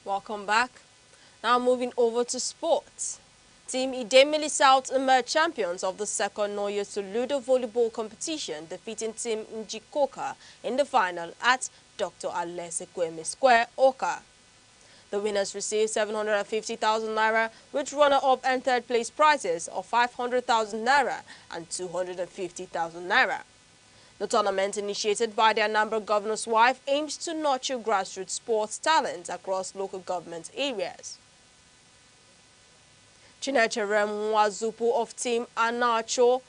Welcome back. Now moving over to sports. Team Idemili South emerged champions of the second Noye Soludo volleyball competition, defeating Team Njikoka in the final at Dr. Alese Kweme Square, Oka. The winners received 750,000 naira, with runner-up and third-place prizes of 500,000 naira and 250,000 naira. The tournament, initiated by the Anambra governor's wife, aims to nurture grassroots sports talent across local government areas. Chinechere Mwazupu of Team Anocha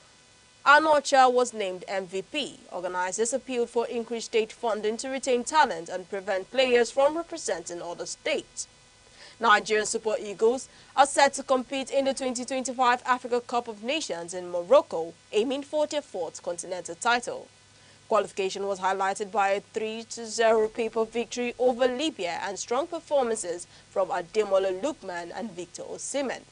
was named MVP. Organizers appealed for increased state funding to retain talent and prevent players from representing other states. Nigerian Super Eagles are set to compete in the 2025 Africa Cup of Nations in Morocco, aiming for their fourth continental title. Qualification was highlighted by a 3-0 paper victory over Libya and strong performances from Ademola Lookman and Victor Osimhen.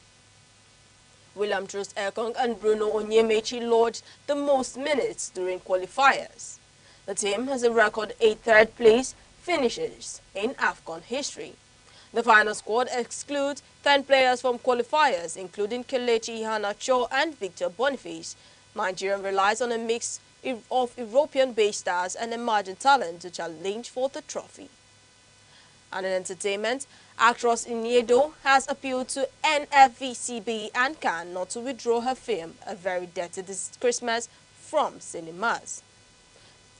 William Troost Ekong and Bruno Onyemechi lodged the most minutes during qualifiers. The team has a record 8 third-place finishes in AFCON history. The final squad excludes 10 players from qualifiers, including Kelechi Iheanacho and Victor Boniface. Nigeria relies on a mix of European-based stars and emerging talent to challenge for the trophy. And in entertainment, actress Iniedo has appealed to NFVCB and CAN not to withdraw her film A Very Dirty This Christmas from cinemas.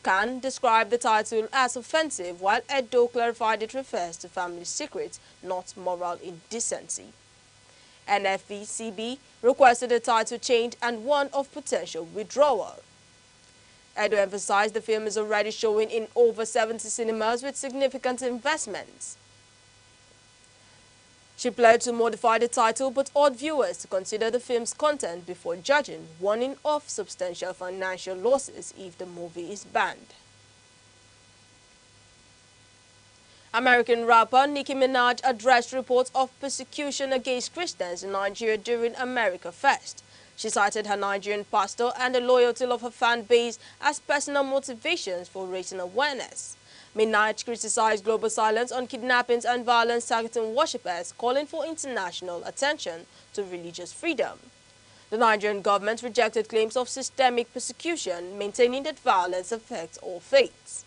CAN described the title as offensive, while Edo clarified it refers to family secrets, not moral indecency. NFVCB requested a title change and one of potential withdrawal. Edo emphasized the film is already showing in over 70 cinemas with significant investments. She pledged to modify the title but urged viewers to consider the film's content before judging, warning of substantial financial losses if the movie is banned. American rapper Nicki Minaj addressed reports of persecution against Christians in Nigeria during America Fest. She cited her Nigerian pastor and the loyalty of her fan base as personal motivations for raising awareness. Minaj criticized global silence on kidnappings and violence targeting worshippers, calling for international attention to religious freedom. The Nigerian government rejected claims of systemic persecution, maintaining that violence affects all faiths.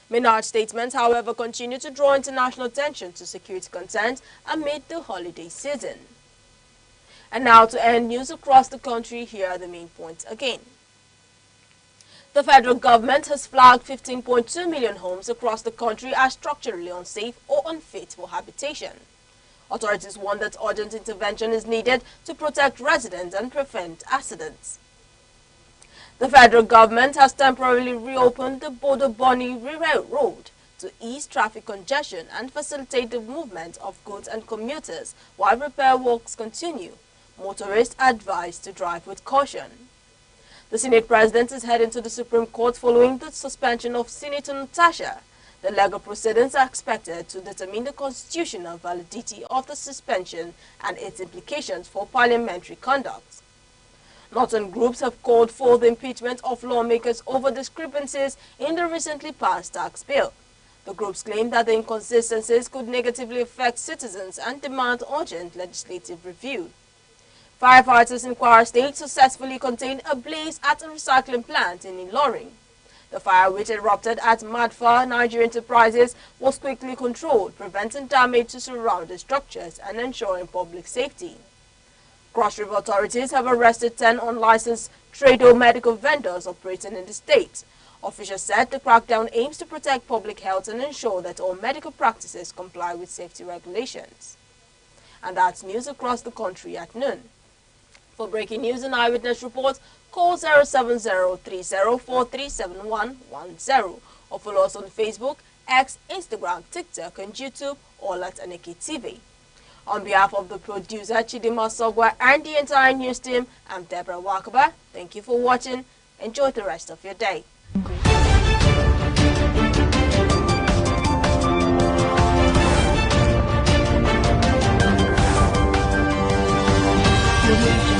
Minaj's statements, however, continue to draw international attention to security concerns amid the holiday season. And now to end news across the country, here are the main points again. The federal government has flagged 15.2 million homes across the country as structurally unsafe or unfit for habitation. Authorities warn that urgent intervention is needed to protect residents and prevent accidents. The federal government has temporarily reopened the Bodo-Boni Railroad to ease traffic congestion and facilitate the movement of goods and commuters while repair works continue. Motorists are advised to drive with caution. The Senate President is heading to the Supreme Court following the suspension of Senator Natasha. The legal proceedings are expected to determine the constitutional validity of the suspension and its implications for parliamentary conduct. Northern groups have called for the impeachment of lawmakers over discrepancies in the recently passed tax bill. The groups claim that the inconsistencies could negatively affect citizens and demand urgent legislative review. Firefighters in Kwara State successfully contained a blaze at a recycling plant in Ilorin. The fire, which erupted at Madfa Nigeria Enterprises, was quickly controlled, preventing damage to surrounding structures and ensuring public safety. Cross River authorities have arrested 10 unlicensed trade-o medical vendors operating in the state. Officials said the crackdown aims to protect public health and ensure that all medical practices comply with safety regulations. And that's news across the country at noon. For breaking news and eyewitness reports, call 070-3043-7110 or follow us on Facebook, X, Instagram, TikTok, and YouTube, all at Aneke TV. On behalf of the producer Chidima Sogwa and the entire news team, I'm Deborah Wakaba. Thank you for watching. Enjoy the rest of your day. Thank you.